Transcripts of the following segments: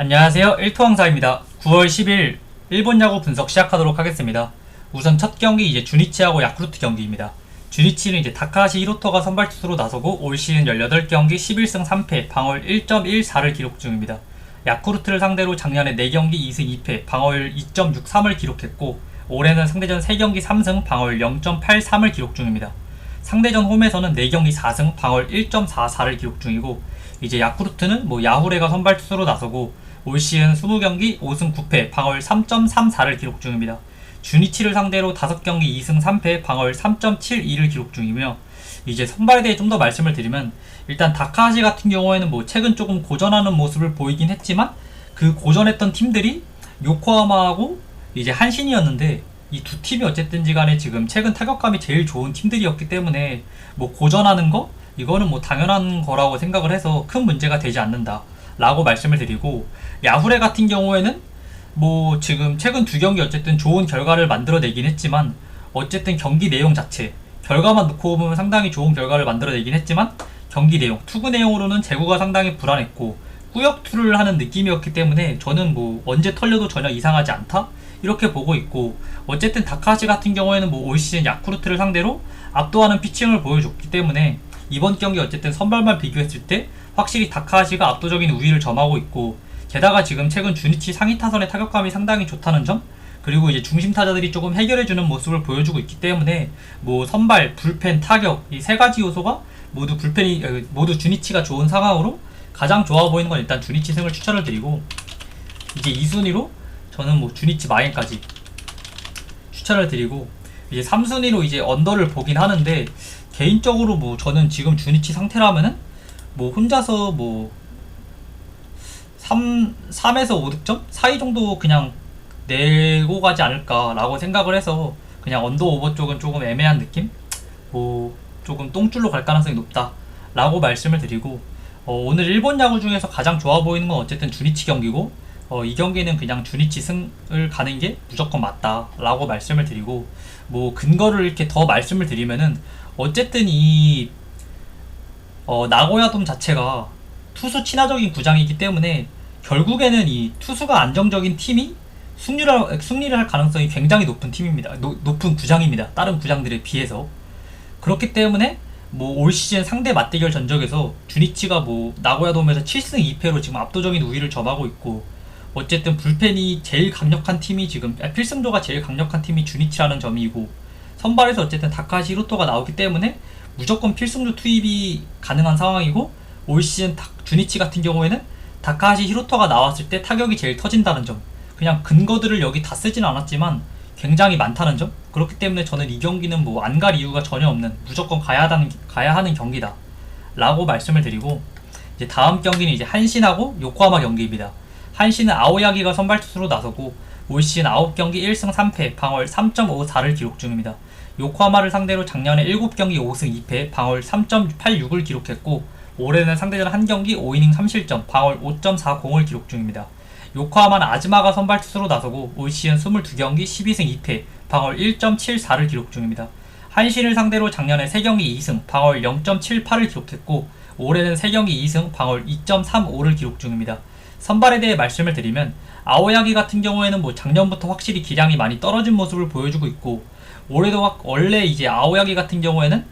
안녕하세요. 1토왕사입니다. 9월 10일 일본 야구 분석 시작하도록 하겠습니다. 우선 첫 경기 이제 주니치하고 야쿠르트 경기입니다. 주니치는 이제 다카하시 히로토가 선발 투수로 나서고 올 시즌 18경기 11승 3패 방어율 1.14를 기록 중입니다. 야쿠르트를 상대로 작년에 4경기 2승 2패 방어율 2.63을 기록했고 올해는 상대전 3경기 3승 방어율 0.83을 기록 중입니다. 상대전 홈에서는 4경기 4승 방어율 1.44를 기록 중이고 이제 야쿠르트는 야후레가 선발 투수로 나서고 올 시즌 20경기 5승 9패 방어율 3.34를 기록 중입니다. 주니치를 상대로 5경기 2승 3패 방어율 3.72를 기록 중이며 이제 선발에 대해 좀 더 말씀을 드리면 일단 다카하시 같은 경우에는 최근 조금 고전하는 모습을 보이긴 했지만 그 고전했던 팀들이 요코하마하고 이제 한신이었는데 이 두 팀이 어쨌든지 간에 지금 최근 타격감이 제일 좋은 팀들이었기 때문에 고전하는 거 이거는 당연한 거라고 생각을 해서 큰 문제가 되지 않는다 라고 말씀을 드리고 야후레 같은 경우에는 지금 최근 두 경기 어쨌든 좋은 결과를 만들어내긴 했지만 어쨌든 경기 내용 자체 결과만 놓고 보면 상당히 좋은 결과를 만들어내긴 했지만 경기 내용 투구 내용으로는 제구가 상당히 불안했고 꾸역투를 하는 느낌이었기 때문에 저는 언제 털려도 전혀 이상하지 않다 이렇게 보고 있고 어쨌든 다카하시 같은 경우에는 올 시즌 야쿠르트를 상대로 압도하는 피칭을 보여줬기 때문에 이번 경기 어쨌든 선발만 비교했을 때 확실히 다카하시가 압도적인 우위를 점하고 있고 게다가 지금 최근 주니치 상위 타선의 타격감이 상당히 좋다는 점 그리고 이제 중심 타자들이 조금 해결해주는 모습을 보여주고 있기 때문에 선발, 불펜, 타격 이 세 가지 요소가 모두 주니치가 좋은 상황으로 가장 좋아 보이는 건 일단 주니치 승을 추천을 드리고 이제 2순위로 저는 주니치 마인까지 추천을 드리고 이제 3순위로 이제 언더를 보긴 하는데 개인적으로 저는 지금 주니치 상태라면은 혼자서 3에서 5득점? 사이 정도 그냥 내고 가지 않을까라고 생각을 해서 그냥 언더 오버 쪽은 조금 애매한 느낌? 조금 똥줄로 갈 가능성이 높다 라고 말씀을 드리고 오늘 일본 야구 중에서 가장 좋아 보이는 건 어쨌든 주니치 경기고 이 경기는 그냥 주니치 승을 가는 게 무조건 맞다 라고 말씀을 드리고 근거를 이렇게 더 말씀을 드리면은 어쨌든 이 나고야돔 자체가 투수 친화적인 구장이기 때문에 결국에는 이 투수가 안정적인 팀이 승리를 할 가능성이 굉장히 높은 팀입니다. 높은 구장입니다. 다른 구장들에 비해서. 그렇기 때문에 올 시즌 상대 맞대결 전적에서 주니치가 나고야돔에서 7승 2패로 지금 압도적인 우위를 점하고 있고 어쨌든 불펜이 제일 강력한 팀이 지금 필승조가 제일 강력한 팀이 주니치라는 점이고 선발에서 어쨌든 다카하시 히로토가 나오기 때문에 무조건 필승조 투입이 가능한 상황이고 올 시즌 주니치 같은 경우에는 다카하시 히로토가 나왔을 때 타격이 제일 터진다는 점 그냥 근거들을 여기 다 쓰진 않았지만 굉장히 많다는 점 그렇기 때문에 저는 이 경기는 안 갈 이유가 전혀 없는 무조건 가야 하는 경기다 라고 말씀을 드리고 이제 다음 경기는 이제 한신하고 요코하마 경기입니다. 한신은 아오야기가 선발 투수로 나서고 올 시즌 9경기 1승 3패 방어율 3.54를 기록 중입니다. 요코하마를 상대로 작년에 7경기 5승 2패 방어율 3.86을 기록했고 올해는 상대전 1경기 5이닝 3실점 방어율 5.40을 기록 중입니다. 요코하마는 아즈마가 선발 투수로 나서고 올 시즌 22경기 12승 2패 방어율 1.74를 기록 중입니다. 한신을 상대로 작년에 3경기 2승 방어율 0.78을 기록했고 올해는 3경기 2승 방어율 2.35를 기록 중입니다. 선발에 대해 말씀을 드리면 아오야기 같은 경우에는 작년부터 확실히 기량이 많이 떨어진 모습을 보여주고 있고 올해도 원래 이제 아오야기 같은 경우에는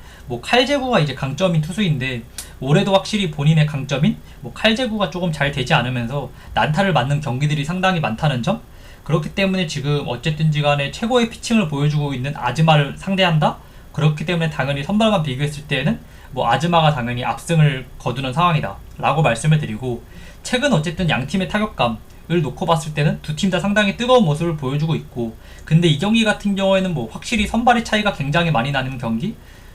칼제구가 이제 강점인 투수인데 올해도 확실히 본인의 강점인 칼제구가 조금 잘 되지 않으면서 난타를 맞는 경기들이 상당히 많다는 점 그렇기 때문에 지금 어쨌든지 간에 최고의 피칭을 보여주고 있는 아즈마를 상대한다? 그렇기 때문에 당연히 선발만 비교했을 때는 아즈마가 당연히 압승을 거두는 상황이다 라고 말씀을 드리고 최근 어쨌든 양팀의 타격감을 놓고 봤을 때는 두 팀 다 상당히 뜨거운 모습을 보여주고 있고 근데 이 경기 같은 경우에는 확실히 선발의 차이가 굉장히 많이 나는 경기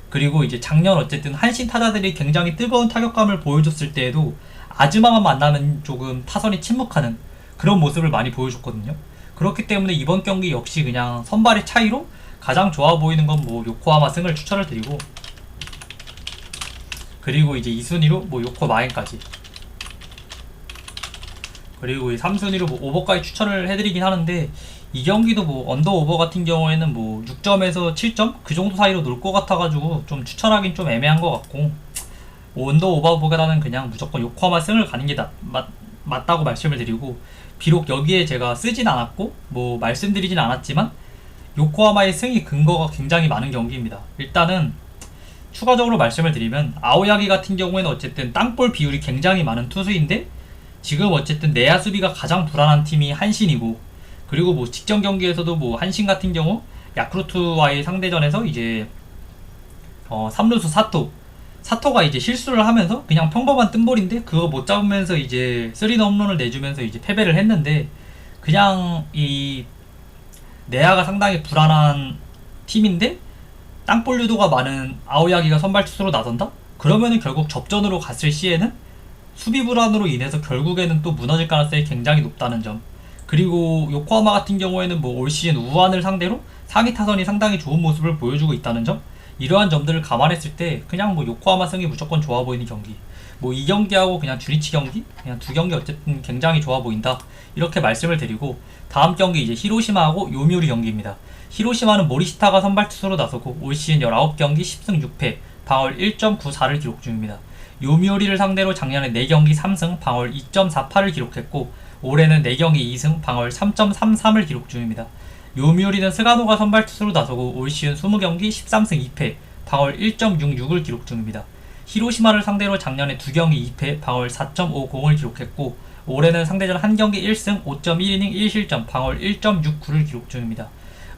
그리고 이제 작년 어쨌든 한신 타자들이 굉장히 뜨거운 타격감을 보여줬을 때에도 아즈마만 만나면 조금 타선이 침묵하는 그런 모습을 많이 보여줬거든요. 그렇기 때문에 이번 경기 역시 그냥 선발의 차이로 가장 좋아 보이는 건 요코하마 승을 추천을 드리고 그리고 이제 2순위로 요코 마엔까지 그리고 이 3순위로 오버까지 추천을 해드리긴 하는데 이 경기도 언더 오버 같은 경우에는 6점에서 7점 그 정도 사이로 놀 것 같아가지고 좀 추천하긴 좀 애매한 것 같고 언더 오버보다는 그냥 무조건 요코하마 승을 가는 게 맞다고 말씀을 드리고, 비록 여기에 제가 쓰진 않았고 뭐 말씀드리진 않았지만 요코하마의 승리 근거가 굉장히 많은 경기입니다. 일단은 추가적으로 말씀을 드리면 아오야기 같은 경우에는 어쨌든 땅볼 비율이 굉장히 많은 투수인데, 지금 어쨌든 내야 수비가 가장 불안한 팀이 한신이고, 그리고 뭐 직전 경기에서도 뭐 한신 같은 경우 야쿠르트와의 상대전에서 이제 3루수 사토가 이제 실수를 하면서 그냥 평범한 뜬볼인데 그거 못 잡으면서 이제 3런 홈런을 내주면서 이제 패배를 했는데, 그냥 이 내야가 상당히 불안한 팀인데 땅볼 유도가 많은 아오야기가 선발 투수로 나선다? 그러면은 결국 접전으로 갔을 시에는 수비 불안으로 인해서 결국에는 또 무너질 가능성이 굉장히 높다는 점. 그리고 요코하마 같은 경우에는 뭐 올 시즌 우한을 상대로 상위 타선이 상당히 좋은 모습을 보여주고 있다는 점, 이러한 점들을 감안했을 때 그냥 뭐 요코하마 승이 무조건 좋아 보이는 경기, 뭐 이 경기하고 그냥 주니치 경기, 그냥 두 경기 어쨌든 굉장히 좋아 보인다, 이렇게 말씀을 드리고, 다음 경기 이제 히로시마하고 요미우리 경기입니다. 히로시마는 모리시타가 선발 투수로 나서고 올 시즌 19경기 10승 6패 방어율 1.94를 기록 중입니다. 요미우리를 상대로 작년에 4경기 3승 방어율 2.48을 기록했고, 올해는 4경기 2승 방어율 3.33을 기록 중입니다. 요미우리는 스가노가 선발 투수로 나서고 올 시즌 20경기 13승 2패 방어율 1.66을 기록 중입니다. 히로시마를 상대로 작년에 2경기 2패 방어율 4.50을 기록했고, 올해는 상대전 1경기 1승 5.1이닝 1실점 방어율 1.69를 기록 중입니다.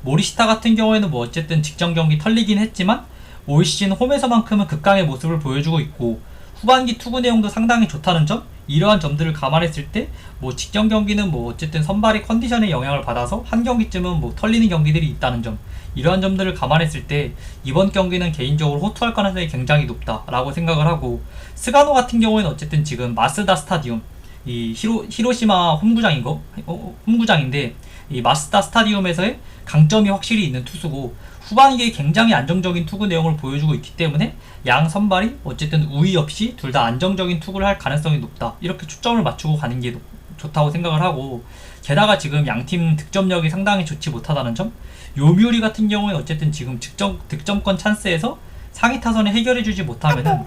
모리시타 같은 경우에는 뭐 어쨌든 직전 경기 털리긴 했지만 올 시즌 홈에서만큼은 극강의 모습을 보여주고 있고, 후반기 투구 내용도 상당히 좋다는 점, 이러한 점들을 감안했을 때 뭐 직전 경기는 뭐 어쨌든 선발의 컨디션에 영향을 받아서 한 경기쯤은 뭐 털리는 경기들이 있다는 점, 이러한 점들을 감안했을 때 이번 경기는 개인적으로 호투할 가능성이 굉장히 높다라고 생각을 하고, 스가노 같은 경우에는 어쨌든 지금 마쓰다 스타디움, 이 히로시마 홈구장인데 이 마쓰다 스타디움에서의 강점이 확실히 있는 투수고, 후반기에 굉장히 안정적인 투구 내용을 보여주고 있기 때문에 양 선발이 어쨌든 우위 없이 둘 다 안정적인 투구를 할 가능성이 높다, 이렇게 초점을 맞추고 가는 게 좋다고 생각을 하고, 게다가 지금 양팀 득점력이 상당히 좋지 못하다는 점, 요미우리 같은 경우에는 어쨌든 지금 득점권 찬스에서 상위 타선에 해결해주지 못하면은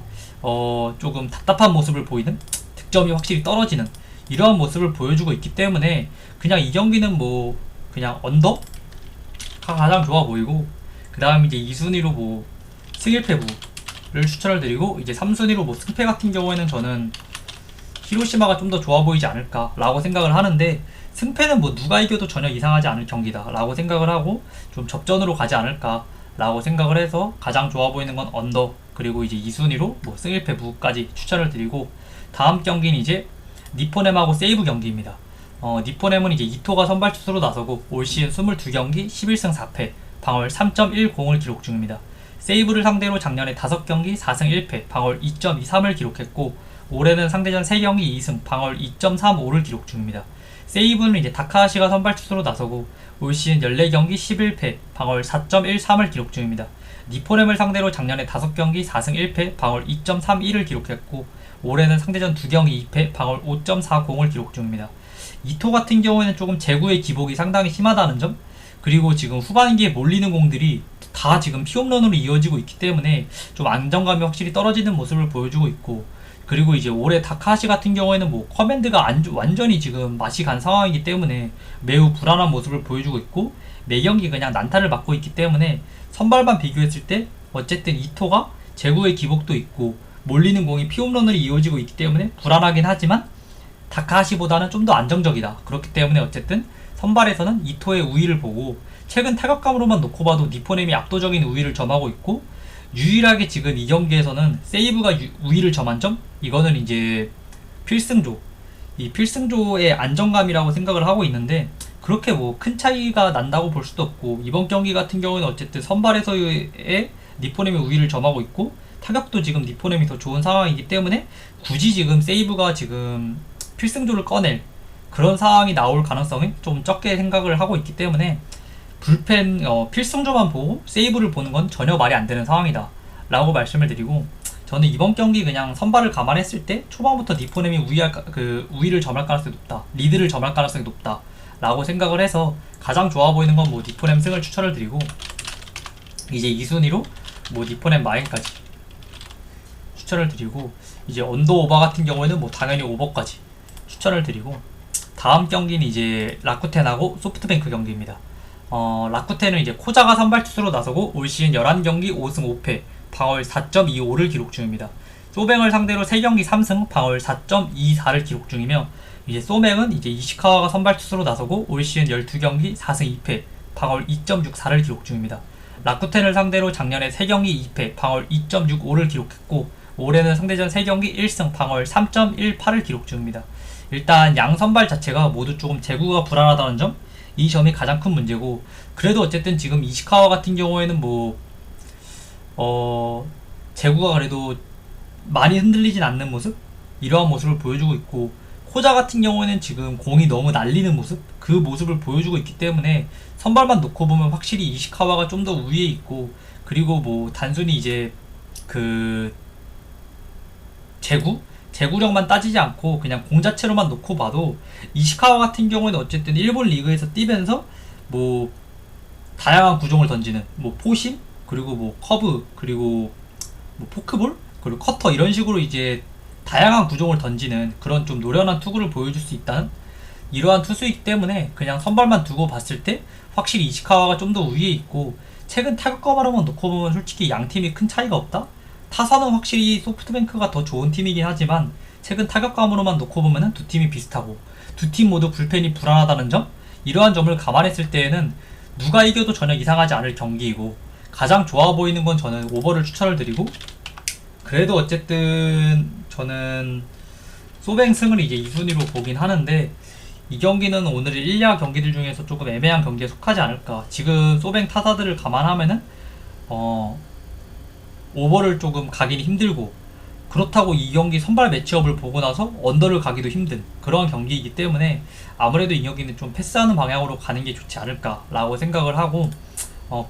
조금 답답한 모습을 보이는, 득점이 확실히 떨어지는 이러한 모습을 보여주고 있기 때문에 그냥 이 경기는 뭐 그냥 언더가 가장 좋아 보이고, 그 다음 이제 2순위로 뭐 승일패부를 추천을 드리고, 이제 3순위로 뭐 승패 같은 경우에는 저는 히로시마가 좀 더 좋아 보이지 않을까 라고 생각을 하는데, 승패는 뭐 누가 이겨도 전혀 이상하지 않을 경기다 라고 생각을 하고 좀 접전으로 가지 않을까 라고 생각을 해서 가장 좋아 보이는 건 언더, 그리고 이제 2순위로 뭐 승일패부까지 추천을 드리고, 다음 경기는 이제 니포넴하고 세이브 경기입니다. 니포넴은 이제 이토가 선발 투수로 나서고 올 시즌 22경기 11승 4패 방어율 3.10을 기록 중입니다. 세이브를 상대로 작년에 5경기 4승 1패 방어율 2.23을 기록했고, 올해는 상대전 3경기 2승 방어율 2.35를 기록 중입니다. 세이브는 이제 다카하시가 선발 투수로 나서고 올 시즌 14경기 11패 방어율 4.13을 기록 중입니다. 니포넴을 상대로 작년에 5경기 4승 1패 방어율 2.31을 기록했고, 올해는 상대전 2경기 2패 방어율 5.40을 기록 중입니다. 이토 같은 경우에는 조금 제구의 기복이 상당히 심하다는 점, 그리고 지금 후반기에 몰리는 공들이 다 지금 피홈런으로 이어지고 있기 때문에 좀 안정감이 확실히 떨어지는 모습을 보여주고 있고, 그리고 이제 올해 다카하시 같은 경우에는 뭐 커맨드가 완전히 지금 맛이 간 상황이기 때문에 매우 불안한 모습을 보여주고 있고, 매경기 그냥 난타를 맞고 있기 때문에 선발만 비교했을 때 어쨌든 이토가 제구의 기복도 있고 몰리는 공이 피홈런으로 이어지고 있기 때문에 불안하긴 하지만 다카하시보다는 좀 더 안정적이다. 그렇기 때문에 어쨌든 선발에서는 이토의 우위를 보고, 최근 타격감으로만 놓고 봐도 니포넴이 압도적인 우위를 점하고 있고, 유일하게 지금 이 경기에서는 세이브가 우위를 점한 점, 이거는 이제 이 필승조의 안정감이라고 생각을 하고 있는데, 그렇게 뭐 큰 차이가 난다고 볼 수도 없고, 이번 경기 같은 경우는 어쨌든 선발에서의 니포넴이 우위를 점하고 있고, 타격도 지금 니포넴이 더 좋은 상황이기 때문에 굳이 지금 세이브가 지금 필승조를 꺼낼 그런 상황이 나올 가능성이 좀 적게 생각을 하고 있기 때문에, 불펜 필승조만 보고 세이브를 보는 건 전혀 말이 안 되는 상황이다 라고 말씀을 드리고, 저는 이번 경기 그냥 선발을 감안했을 때 초반부터 니포넴이 우위를 점할 가능성이 높다, 리드를 점할 가능성이 높다 라고 생각을 해서 가장 좋아 보이는 건 뭐 니포넴 승을 추천을 드리고, 이제 2순위로 뭐 니포넴 마인까지 추천을 드리고, 이제 언더 오버 같은 경우에는 뭐 당연히 오버까지 추천을 드리고, 다음 경기는 이제 라쿠텐하고 소프트뱅크 경기입니다. 라쿠텐은 이제 코자가 선발 투수로 나서고 올 시즌 11경기 5승 5패, 방어율 4.25를 기록 중입니다. 소뱅을 상대로 3경기 3승, 방어율 4.24를 기록 중이며, 이제 소맥은 이제 이시카와가 선발 투수로 나서고 올 시즌 12경기 4승 2패, 방어율 2.64를 기록 중입니다. 라쿠텐을 상대로 작년에 3경기 2패, 방어율 2.65를 기록했고, 올해는 상대전 3경기 1승, 방어율 3.18을 기록 중입니다. 일단 양 선발 자체가 모두 조금 제구가 불안하다는 점, 이 점이 가장 큰 문제고, 그래도 어쨌든 지금 이시카와 같은 경우에는 제구가 그래도 많이 흔들리진 않는 모습? 이러한 모습을 보여주고 있고, 코자 같은 경우에는 지금 공이 너무 날리는 모습? 그 모습을 보여주고 있기 때문에 선발만 놓고 보면 확실히 이시카와가 좀 더 우위에 있고, 그리고 단순히 이제 그 제구력만 따지지 않고 그냥 공 자체로만 놓고 봐도 이시카와 같은 경우에는 어쨌든 일본 리그에서 뛰면서 다양한 구종을 던지는 포심, 그리고 커브, 그리고 포크볼, 그리고 커터, 이런 식으로 이제 다양한 구종을 던지는 그런 좀 노련한 투구를 보여줄 수 있다는 이러한 투수이기 때문에 그냥 선발만 두고 봤을 때 확실히 이시카와가 좀 더 우위에 있고, 최근 타격감으로만 놓고 보면 솔직히 양 팀이 큰 차이가 없다? 타선은 확실히 소프트뱅크가 더 좋은 팀이긴 하지만 최근 타격감으로만 놓고 보면 두 팀이 비슷하고, 두 팀 모두 불펜이 불안하다는 점, 이러한 점을 감안했을 때에는 누가 이겨도 전혀 이상하지 않을 경기이고, 가장 좋아 보이는 건 저는 오버를 추천을 드리고, 그래도 어쨌든 저는 소뱅 승을 이제 2순위로 보긴 하는데, 이 경기는 오늘 1야 경기들 중에서 조금 애매한 경기에 속하지 않을까. 지금 소뱅 타자들을 감안하면은 오버를 조금 가기는 힘들고, 그렇다고 이 경기 선발 매치업을 보고 나서 언더를 가기도 힘든 그런 경기이기 때문에 아무래도 이 경기는 좀 패스하는 방향으로 가는 게 좋지 않을까라고 생각을 하고,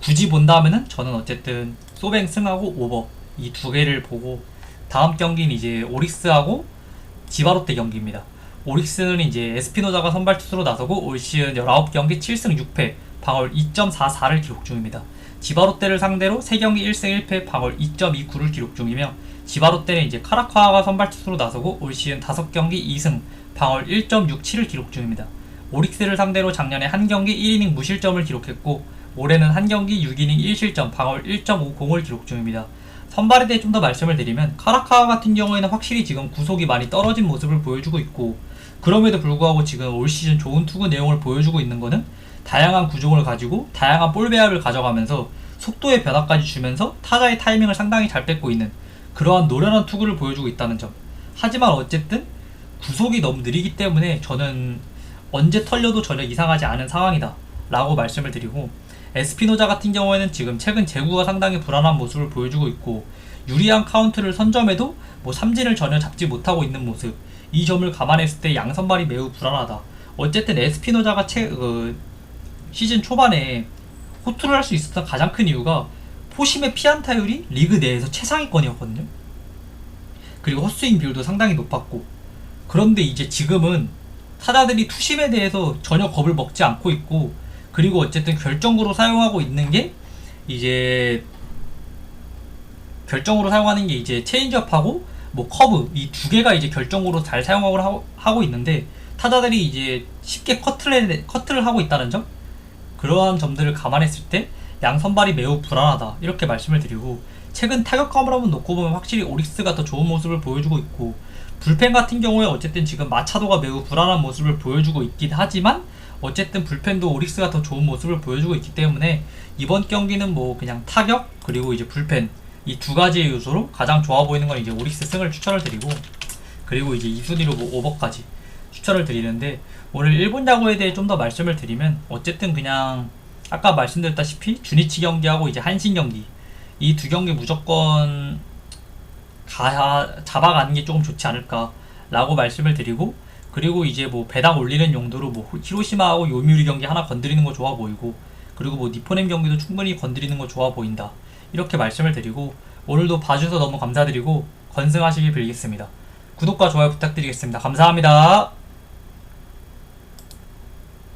굳이 본다면은 저는 어쨌든 소뱅 승하고 오버 이 두 개를 보고, 다음 경기는 이제 오릭스하고 지바롯데 경기입니다. 오릭스는 이제 에스피노자가 선발 투수로 나서고 올 시즌 19경기 7승 6패, 방어율 2.44를 기록 중입니다. 지바롯데를 상대로 3경기 1승 1패, 방어율 2.29를 기록 중이며, 지바롯데는 이제 카라카와가 선발 투수로 나서고 올 시즌 5경기 2승, 방어율 1.67을 기록 중입니다. 오릭스를 상대로 작년에 한 경기 1이닝 무실점을 기록했고, 올해는 한 경기 6이닝 1실점, 방어율 1.50을 기록 중입니다. 선발에 대해 좀 더 말씀을 드리면, 카라카와 같은 경우에는 확실히 지금 구속이 많이 떨어진 모습을 보여주고 있고, 그럼에도 불구하고 지금 올 시즌 좋은 투구 내용을 보여주고 있는 거는 다양한 구종을 가지고 다양한 볼 배합을 가져가면서 속도의 변화까지 주면서 타자의 타이밍을 상당히 잘 뺏고 있는 그러한 노련한 투구를 보여주고 있다는 점. 하지만 어쨌든 구속이 너무 느리기 때문에 저는 언제 털려도 전혀 이상하지 않은 상황이다 라고 말씀을 드리고, 에스피노자 같은 경우에는 지금 최근 제구가 상당히 불안한 모습을 보여주고 있고, 유리한 카운트를 선점해도 삼진을 전혀 잡지 못하고 있는 모습, 이 점을 감안했을 때 양선발이 매우 불안하다. 어쨌든 에스피노자가 시즌 초반에 호투를 할 수 있었던 가장 큰 이유가 포심의 피안타율이 리그 내에서 최상위권이었거든요. 그리고 헛스윙 비율도 상당히 높았고, 그런데 이제 지금은 타자들이 투심에 대해서 전혀 겁을 먹지 않고 있고, 그리고 어쨌든 결정구로 사용하고 있는 게 이제 체인지업하고 커브, 이 두 개가 이제 결정구로 잘 사용하고 하고 있는데, 타자들이 이제 쉽게 커트를 하고 있다는 점, 그러한 점들을 감안했을 때 양 선발이 매우 불안하다 이렇게 말씀을 드리고, 최근 타격감을 한번 놓고 보면 확실히 오릭스가 더 좋은 모습을 보여주고 있고, 불펜 같은 경우에 어쨌든 지금 마차도가 매우 불안한 모습을 보여주고 있긴 하지만 어쨌든 불펜도 오릭스가 더 좋은 모습을 보여주고 있기 때문에 이번 경기는 그냥 타격 그리고 이제 불펜 이 두 가지의 요소로 가장 좋아 보이는 건 이제 오릭스 승을 추천을 드리고, 그리고 이제 2순위로 오버까지 추천을 드리는데, 오늘 일본 야구에 대해 좀 더 말씀을 드리면 어쨌든 그냥 아까 말씀드렸다시피 주니치 경기하고 이제 한신 경기 이 두 경기 무조건 잡아가는 게 조금 좋지 않을까 라고 말씀을 드리고, 그리고 이제 배당 올리는 용도로 히로시마하고 요미우리 경기 하나 건드리는 거 좋아 보이고, 그리고 니포넴 경기도 충분히 건드리는 거 좋아 보인다 이렇게 말씀을 드리고, 오늘도 봐주셔서 너무 감사드리고 건승하시길 빌겠습니다. 구독과 좋아요 부탁드리겠습니다. 감사합니다.